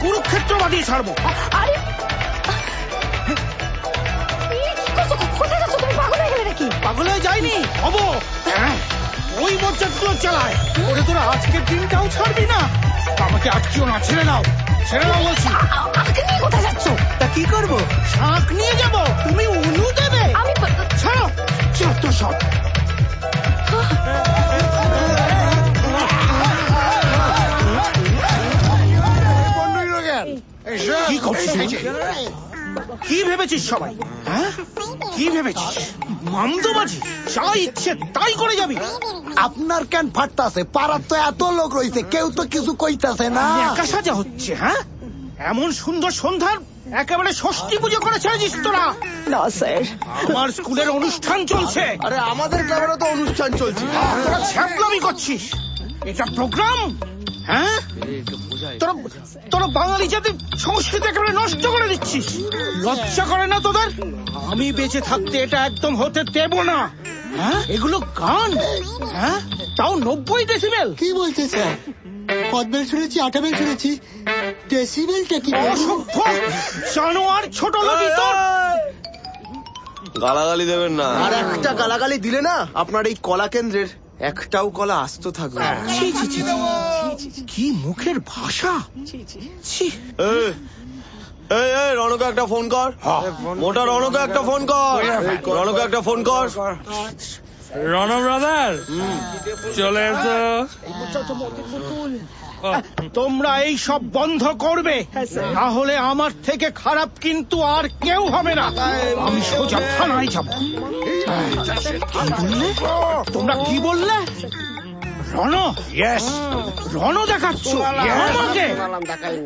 কুরুক্ষেত্র বাদিয়ে ছাড়বো। আরে কোথায় যাচ্ছ তুমি? পাগল হয়ে গেলে নাকি? পাগল হয়ে যায়নি, হবো। ওই মজ্জাগুলো চালায় ওরে, তোরা আজকের দিনটাও ছাড়বি না। আমাকে আটকিও না, ছেড়ে দাও, ছেড়ে দাও বলছি। আমাকে নিয়ে কোথায় যাচ্ছ? তা কি করবো? শাঁখ নিয়ে যাবো, তুমি উলু দেবে। আমি ছাড়ো, চত্ব সব। কি করছিস? কি ভেবেছিস সবাই? হ্যাঁ, কি ভেবেছিস? মামদোবাজি যা ইচ্ছে তাই করে যাবি? আপনার কেন ফাটতাছে? পাড়ার তো এত লোক রয়েছে, কেউ তো কিছু কইতাছে না। একা সাজা হচ্ছে। হ্যাঁ, এমন সুন্দর সন্ধ্যার একেবারে ষষ্ঠী পুজো করে ছেড়েছিস তোরা? না স্যার, আমার স্কুলের অনুষ্ঠান চলছে। আরে আমাদের ক্লাবেরও তো অনুষ্ঠান চলছে। তোরা ছ্যাপলামি করছিস, এটা প্রোগ্রাম? হ্যাঁ, তোরা বাঙালি জাতির সংস্কৃতি একেবারে নষ্ট করে দিচ্ছিস। লজ্জা করে না তোদের? আমি বেঁচে থাকতে এটা একদম হতে দেব না। হ্যাঁ, এগুলো গান। হ্যাঁ, তাও 90 ডেসিবেল। কি বলছে স্যার? কদবেল শুনেছি, 8 বেল শুনেছি, ডেসিবেলটা কি? অসভ্য জানোয়ার, ছোট লোকই তোর। গালাগালি দেবেন না। আর একটা গালাগালি দিলে না আপনার এই কলা কেন্দ্রের একটাও কলা আস্ত থাকবে না। ছি, ছি, ছি, ছি। কি মুখের ভাষা! ছি। এই রনকে একটা ফোন কর। মোটা রনকে একটা ফোন কর। রনকে একটা ফোন কর। রণ ব্রাদার, চলে এসো। তোমরা এই সব বন্ধ করবে, তাহলে আমার থেকে খারাপ কিন্তু আর কেউ হবে না। আমি সোজা থানায় যাব। কি বললে? তোমরা কি বললে? রণ? ইয়েস, রণ দেখাচ্ছ আমাকে?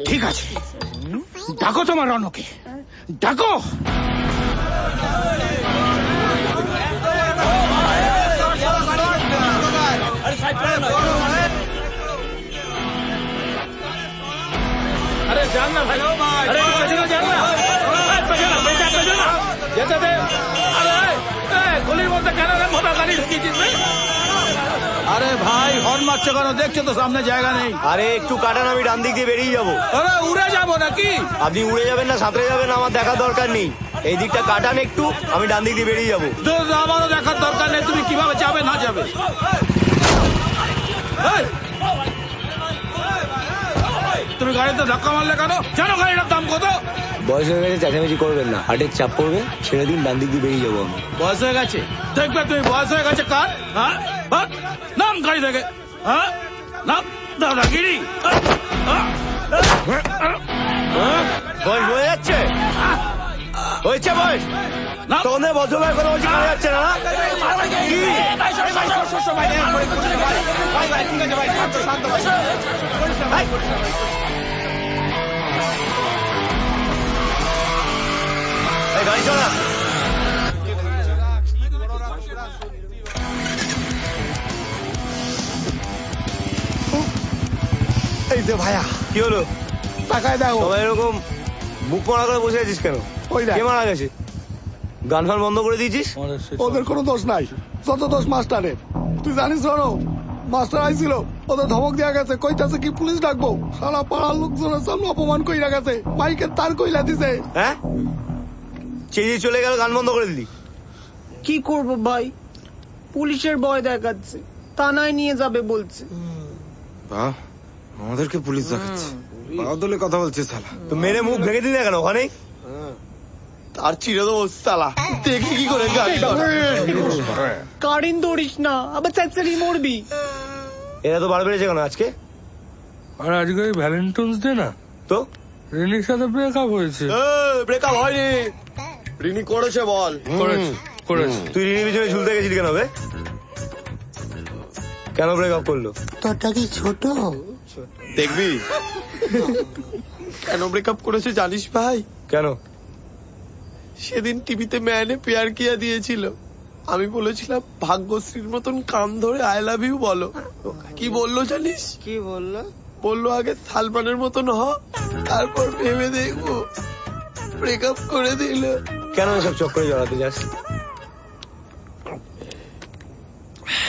ঠিক আছে, ডাকো তোমার রণকে, ডাকো। আরে যান না ভাই, আরে পেছনে যান না, পেছনে না যেতে দে। আরে গলির মধ্যে কেন রে মোটা গাড়ি ঢুকিয়েছিস? আরে ভাই হর্ন মারছে কেন? দেখছো তো সামনে জায়গা নেই। আরে একটু কাটান, আমি ডান দিক দিয়ে বেরিয়ে যাবো। আরে উড়ে যাবো নাকি? আপনি উড়ে যাবেন না সাঁতরে যাবেন আমার দেখার দরকার নেই। এই দিকটা কাটান একটু, আমি ডান দিক দিয়ে বেরিয়ে যাবো। আমারও দেখার দরকার নেই তুমি কিভাবে যাবে না যাবে। তুমি গাড়িতে ধাক্কা মারলে কেন? জানো গাড়িটার দাম কত? বয়স হয়ে গেছে, চেঁচামেচি করবেন না। হাটের চাপ পড়বে, ছেড়ে দিন, ডান দিক দিয়ে বেরিয়ে যাবো আমি। বয়স হয়ে গেছে? দেখবে তুমি বয়স হয়ে গেছে কার? হ্যাঁ, নাম গাড়ি থেকে। হ্যাঁ, নাম দাদাগিরি। বয়স হয়ে যাচ্ছে? হয়েছে বয়স? তখন ভদ্রভাবে কথা বলছি, কানে যাচ্ছে না? গাড়ি চলা। এই যে ভাইয়া, কি হলো? তাকায় দেখো। সবাই এরকম বুক মারা করে বসে আছিস কেন? ওই দেখ। কে মারা গেছে? গান ফান বন্ধ করে দিয়েছিস? ওদের কোনো দোষ নাই, যত দোষ মাস্টারের। তুই জানিস রনো, মাস্টার আইছিল, ওদের ধমক দেওয়া গেছে, কইতাছে কি পুলিশ ডাকবো। সারা পাড়ার লোকজনের সামনে অপমান কইরা গেছে, মাইকের তার কইলা দিছে। হ্যাঁ, চেয়ে চলে গেল, গান বন্ধ করে দিলি। কি করব ভাই, পুলিশের ভয় দেখাচ্ছে, থানায় নিয়ে যাবে বলছে। আমাদেরকে পুলিশ দেখাচ্ছে, বাদলে কথা বলছে শালা। তো মেরে মুখ ভেঙে দিলে কেন ওখানে? আর চিরে দেবো শালা, দেখি কি করে গাড়ি। কারেন্ট ধরিস না, আবার চেঁচালি মরবি। এরা তো বার বেড়েছে কেন আজকে? আর আজকে ওই ভ্যালেন্টাইন্স ডে না, তো রিনির সাথে ব্রেকআপ হয়েছে। ব্রেকআপ হয়নি, রিনি করেছে। বল করেছে। তুই রিনির পিছনে ঝুলতে গেছিলি কেন বে? কেন ব্রেকআপ করলো? তোরটা কি ছোট? দেখবি কেন ব্রেকআপ করেছে জানিস ভাই? কেন? সেদিন টিভিতে ম্যানে পেয়ার কিয়া দিয়েছিল, আমি বলেছিলাম ভাগ্যশ্রীর মতন কান ধরে আই লাভ ইউ বলো। কি বললো জানিস? কি বললো? বললো আগে সালমানের মতন হ, তারপর ভেবে দেখবো। ব্রেকআপ করে দিল। কেন এসব চক্করে জড়াতে যাস?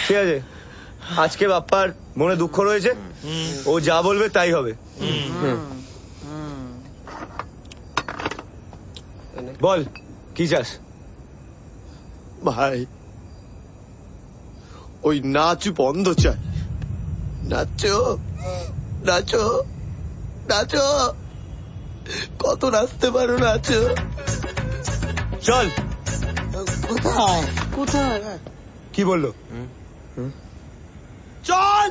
ঠিক আছে, আজকে বাপ্পার মনে দুঃখ রয়েছে, ও যা বলবে তাই হবে। বল কি চাস? ভাই ওই নাচ বন্ধ চাই। নাচো নাচো নাচো, কত নাচতে পারো নাচো। চল। কোথায় কোথায়? কি বললো? চল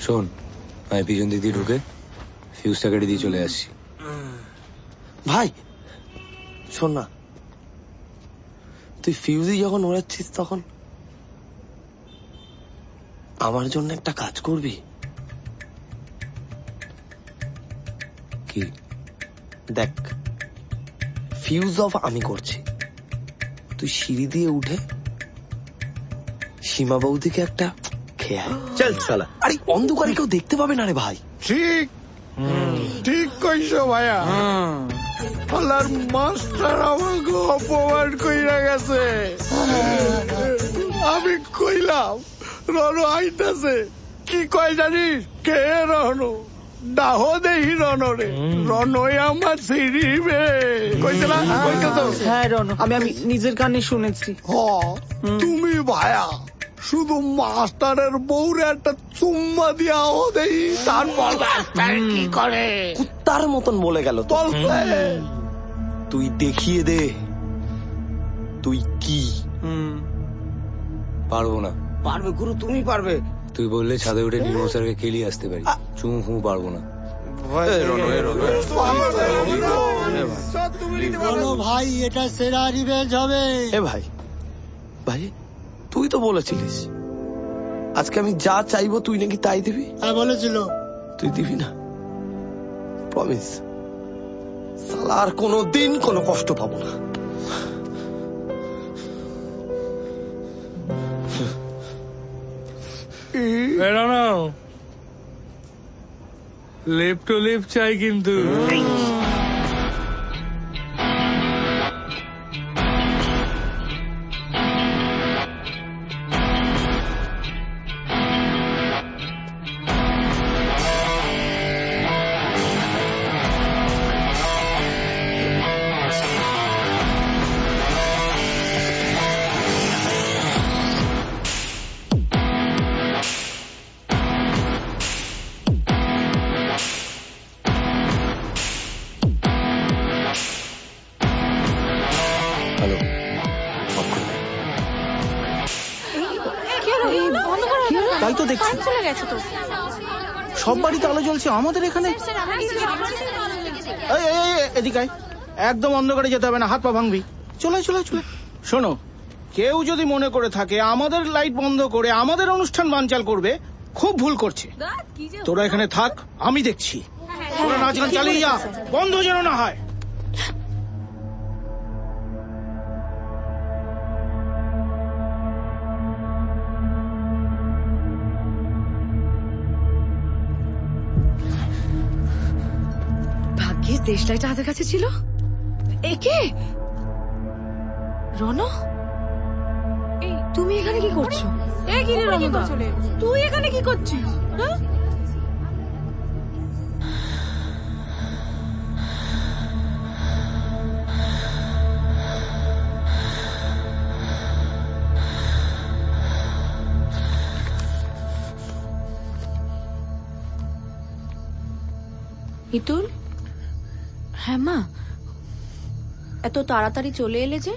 শোন, আমি পিছন দিক দিয়ে ঢুকে ফিউজটা কেটে দিয়ে চলে আসছি। ভাই শোন না, তুই ফিউজি যখন ওড়াচ্ছিস তখন আমার জন্য একটা কাজ করবি? কি? দেখ, ফিউজ অফ আমি করছি, তুই সিঁড়ি দিয়ে উঠে সীমা বৌদিকে একটা খেয়ে আয়। চল শালা। আরে অন্ধকারে কেউ দেখতে পাবে না রে ভাই। ঠিক ঠিক কইছো ভাইয়া। আল্লাহর মাস্টার আমাকে অপমান কইরা গেছে। আমি কইলাম রনো আইতাছে, কি কয় জানিস? কে রনো? ডাহ দেহি রনরে, রনই আমার সিঁড়িবে কইছিলা, কইতেছো? হ্যাঁ রনো, আমি নিজের কানে শুনেছি। তুমি ভায়া শুধু মাস্টারের বউরে একটা চুম্মা দিয়াও দেই, তারপর মাস্টার কি করে? কুত্তার মতন বলে গেল তো। তুই দেখিয়ে দে তুই কি। পারবো না। পারবে গুরু, তুমি পারবে। তুই বললে ছাদে উঠে নির্মল স্যারকে কেলিয়ে আসতে পারি, চুমু ফু পারবো না। ভাই এটা সেরা রিভেঞ্জ হবে। এ ভাই, ভাই তুই তো বলেছিলিস আজকে আমি যা চাইবো তুই নাকি তাই দিবি। হ্যাঁ বলেছিল। তুই দিবি না? প্রমিস। সালা আর কোনো দিন কোনো কষ্ট পাবো না। লিপ টু লিপ চাই কিন্তু। হ্যালো, তাই তো দেখছি, চলে গেছে তো। সব বাড়িতে আলো জ্বলছে, আমাদের এখানে। এই, এই, এই, এদিকে আয়। একদম অন্ধকারে যেতে হবে না, হাত পা ভাঙবি। চলে চলে চলে। শোনো, কেউ যদি মনে করে থাকে আমাদের লাইট বন্ধ করে আমাদের অনুষ্ঠান বানচাল করবে, খুব ভুল করছে। তোরা এখানে থাক, আমি দেখছি। তোরা নাচ গান চালিয়ে যা, বন্ধ যেন না হয়। ভাগ্যিস দেশলাইটা হাতের কাছে ছিল। একে রনো, তুমি এখানে কি করছো? তুই এখানে কি করছিস? হ্যাঁ? ইতুল, হ্যাঁ মা, এত তাড়াতাড়ি চলে এলে যে?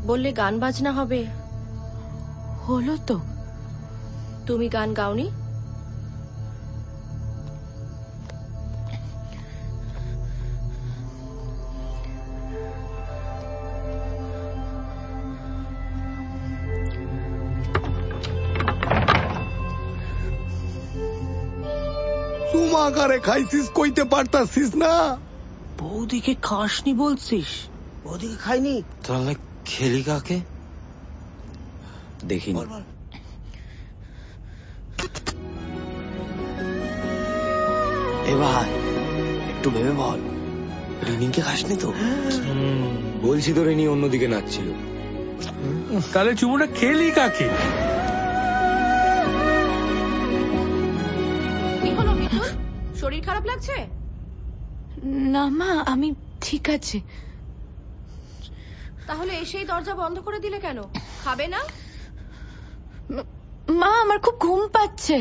বললে গান বাজনা হবে। হলো তো। তুমি গান গাওনি? চুমাকারে খাইছিস, কইতে পারতাছিস না? বৌদিকে খাসনি বলছিস? বৌদিকে খাইনি? তাহলে খেলি কাকে? দেখিনি। এ ভাই একটু ভেবে বল, রিনিকে খাসনি তো? বলছি তো রেনি অন্যদিকে নাচছিল। তাহলে চুমুটা খেলি কাকে? রতন, শরীর খারাপ লাগছে? না মা, আমি ঠিক আছে। তাহলে এসেই দরজা বন্ধ করে দিলে কেন? খাবে না? মা, আমার খুব ঘুম পাচ্ছে।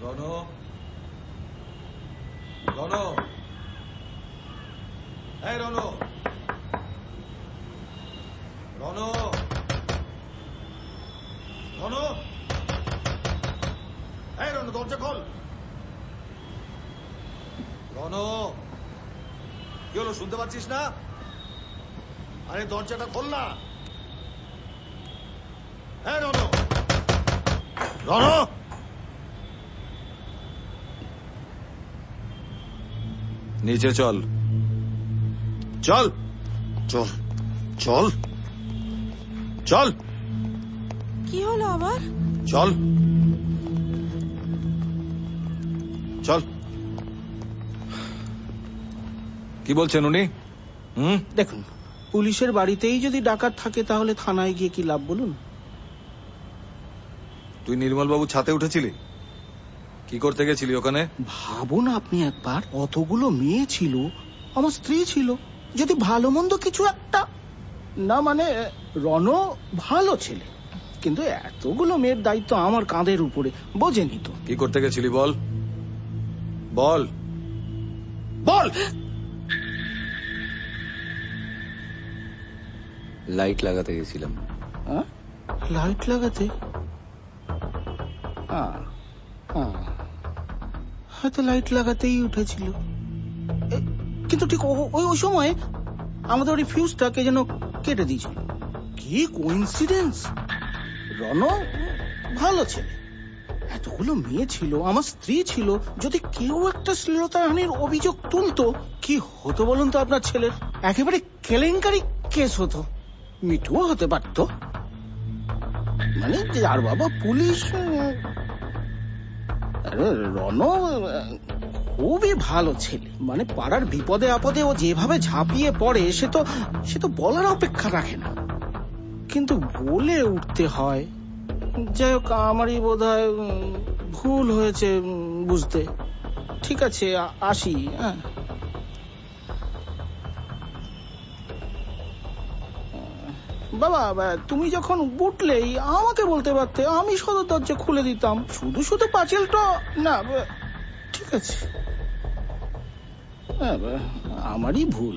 রনো, রনো, এই রনো, রনো, রনো, এই রনো, দরজা খোল। রনো, কি হলো, শুনতে পাচ্ছিস না? আরে দরজাটা খোল না। এই রনো, রনো, নিচে চল, চল, চল, চল, চল, কি হলো আবার? চল, চল। কি বলছেন উনি? দেখুন, পুলিশের বাড়িতেই যদি ডাকাত থাকে তাহলে থানায় গিয়ে কি লাভ বলুন? তুই নির্মল বাবু ছাতে উঠেছিলি? কি করতে গেছিলি ওখানে? ভাবুন আপনি একবার, অতগুলো মেয়ে ছিল, আমার স্ত্রী ছিল, যদি ভালো মন্দ কিছু একটা না, মানে রণ ভালো ছেলে, কিন্তু এতগুলো মেয়ের দায়িত্ব আমার কাঁধের উপরে, বোঝেনি তো। কি করতে গেছিলি বল, বল বল। লাইট লাগাতে গেছিলাম। লাইট লাগাতে? হয়তো লাইট লাগাতেই উঠেছিল, কিন্তু ঠিক ওই সময় আমাদের ওই ফিউজটা কে যেন কেটে দিয়েছিল। কি কোইন্সিডেন্স! রণ ভালো ছেলে, এতগুলো মেয়ে ছিল, আমার স্ত্রী ছিল, যদি কেউ একটা শ্লীলতাহানির অভিযোগ তুলতো, কি হতো বলুন তো আপনার ছেলের? একেবারে কেলেঙ্কারি কেস হতো, মিঠুও হতে পারত। মানে যার বাবা পুলিশ। রণ খুবই ভালো ছেলে, মানে পাড়ার বিপদে আপদে ও যেভাবে ঝাঁপিয়ে পড়ে সে তো বলার অপেক্ষা রাখে না, কিন্তু বলে উঠতে হয়। যাই হোক, আমারই বোধহয় ভুল হয়েছে বুঝতে। ঠিক আছে, আসি। বাবা, তুমি যখন উঠলেই আমাকে বলতে পারতে, আমি সদর দরজা খুলে দিতাম। শুধু শুধু পাঁচিলটা না। ঠিক আছে, আমারই ভুল।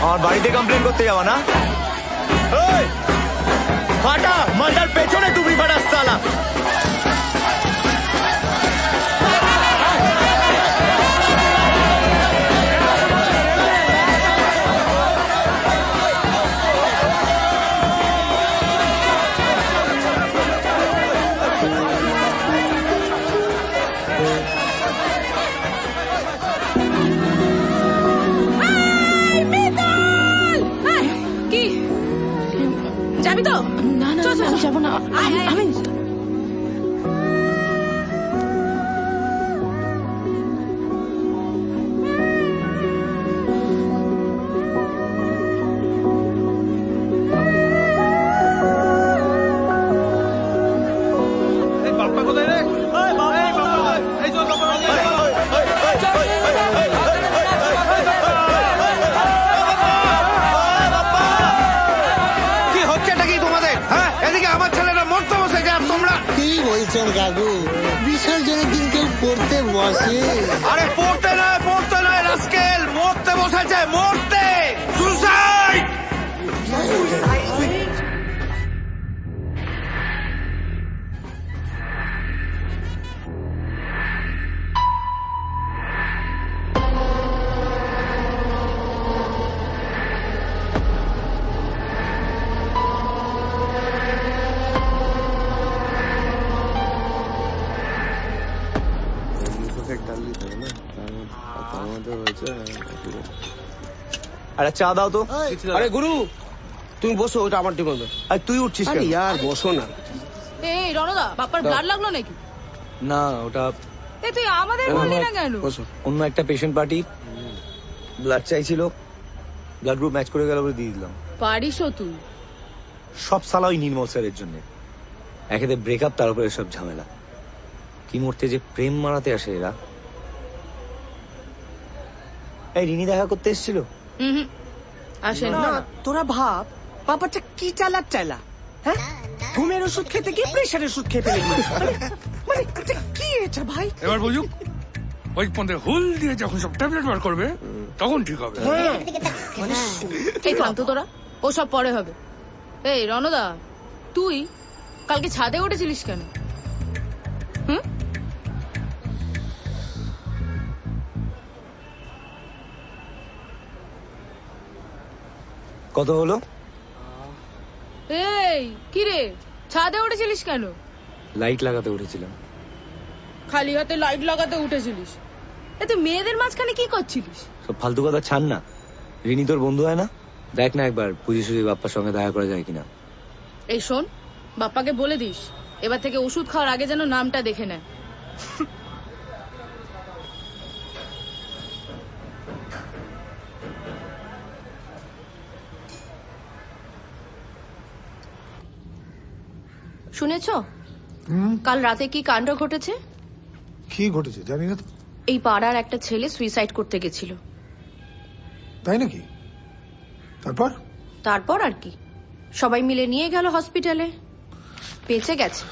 আমার বাড়িতে কমপ্লেন করতে যাওয়া না? ফাটা মালটার পেছনে তুমি ফাটাস সালা। যাবি তো? না না যাবো না, আমি কোথায় রে? এই বাবা, এই চল বাবা, কি হচ্ছে এটা কি তোমাদের? হ্যাঁ, এদিকে আমার ছেলেরা মরতে বসেছে আর তোমরা কি বলছেন কাকু? বিসর্জনের দিন কেউ পড়তে বসে? আরে পড়তে নয় রাস্কেল, মরতে বসেছে, মরতে। সুসাইড! আরে চা দাও তো। আরে গুরু তুমি বসো, ওটা আমার টেবিল। আর তুই উঠছিস কেন? ইয়ার বসো না। এই রণদা, বাপ্পার ব্লাড লাগলো নাকি? না ওটা এ তুই আমাদের বললি না কেন? বসো। অন্য একটা পেশেন্ট পার্টি ব্লাড চাইছিল, ব্লাড গ্রুপ ম্যাচ করে গেল বলে দিয়ে দিলাম। পারিসও তুই? সব সালা ওই নির্মল স্যারের জন্য। একেতে ব্রেকআপ, তার উপরে সব ঝামেলা। কি মরতে যে প্রেম মারাতে আসে এরা। এই রিনি দেখা করতে এসেছিল? আসেন না, তোরা ভাব ব্যাপারটা কি চালা হ্যাঁ? ঘুমের ওষুধ খেতে গিয়ে প্রেশারের ওষুধ খেতে লেগে মানে এটা কি এটা ভাই? এবার বুঝুক, ওই পন্দে হুল দিয়ে যখন সব ট্যাবলেট বার করবে তখন ঠিক হবে। এই শান্ত তোরা, ও সব পরে হবে। এই রণদা, তুই কালকে ছাদে উঠেছিলিস কেন? হুম? কত হলো? এই কি রে, ছাদে উঠেছিলিস কেন? লাইট লাগাতে উঠেছিলাম। খালি হাতে লাইট লাগাতে উঠেছিলিস? এতে মেয়েদের মাঝখানে কি করছিলিস? সব ফালতু কথা ছাড় না। রিনি তোর বন্ধু হয় না? দেখ না একবার পুজো সুজি বাপ্পার সঙ্গে দেখা করা যায় কিনা। এই শোন, বাপ্পাকে বলে দিস এবার থেকে ওষুধ খাওয়ার আগে যেন নামটা দেখে নেয়। শুনেছ কাল রাতে কি কাণ্ড ঘটেছে? কি ঘটেছে জানি না তো। এই পাড়ার একটা ছেলে সুইসাইড করতে গেছিল। তাই নাকি? তারপর? তারপর আর কি, সবাই মিলে নিয়ে গেল হসপিটালে, বেঁচে গেছে।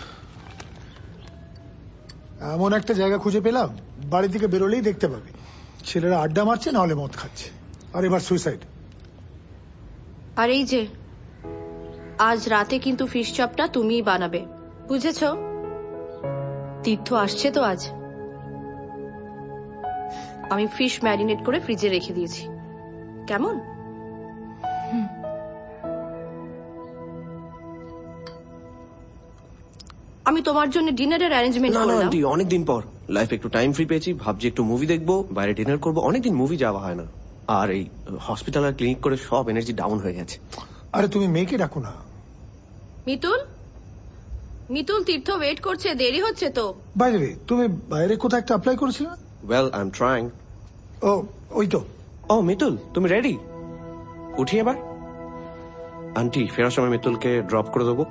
এমন একটা জায়গা খুঁজে পেলাম, বাড়ি থেকে বেরোলেই দেখতে পাবি ছেলেরা আড্ডা মারছে, না হলে মদ খাচ্ছে, আর এবার সুইসাইড। আর এই যে আজ রাতে কিন্তু ফিশ চপটা তুমিই বানাবে, বুঝেছ? তীর্থ আসছে তো আজ। আমি ফিশ ম্যারিনেট করে ফ্রিজে রেখে দিয়েছি, কেমন? আমি তোমার জন্য ডিনারের অ্যারেঞ্জমেন্ট করলাম। অনেকদিন পর লাইফে একটু টাইম ফ্রি পেয়েছি, ভাবছি একটু মুভি দেখবো, বাইরে ডিনার করবো। অনেকদিন মুভি যাওয়া হয় না, আর এই হসপিটাল আর ক্লিনিক করে সব এনার্জি ডাউন হয়ে গেছে। আরে তুমি মেয়েকে ডাকো না। মিতুল, মিতুল, তীর্থ ওয়েট করছে, দেরি হচ্ছে তো। বাইরে তুমি বাইরে কোথাও একটা অ্যাপ্লাই করেছিলে না? Well I am trying. ও ওই তো। ও মিতুল, তুমি রেডি? উঠি এবার। আন্টি ফেরার সময় মিতুলকে ড্রপ করে দেবো।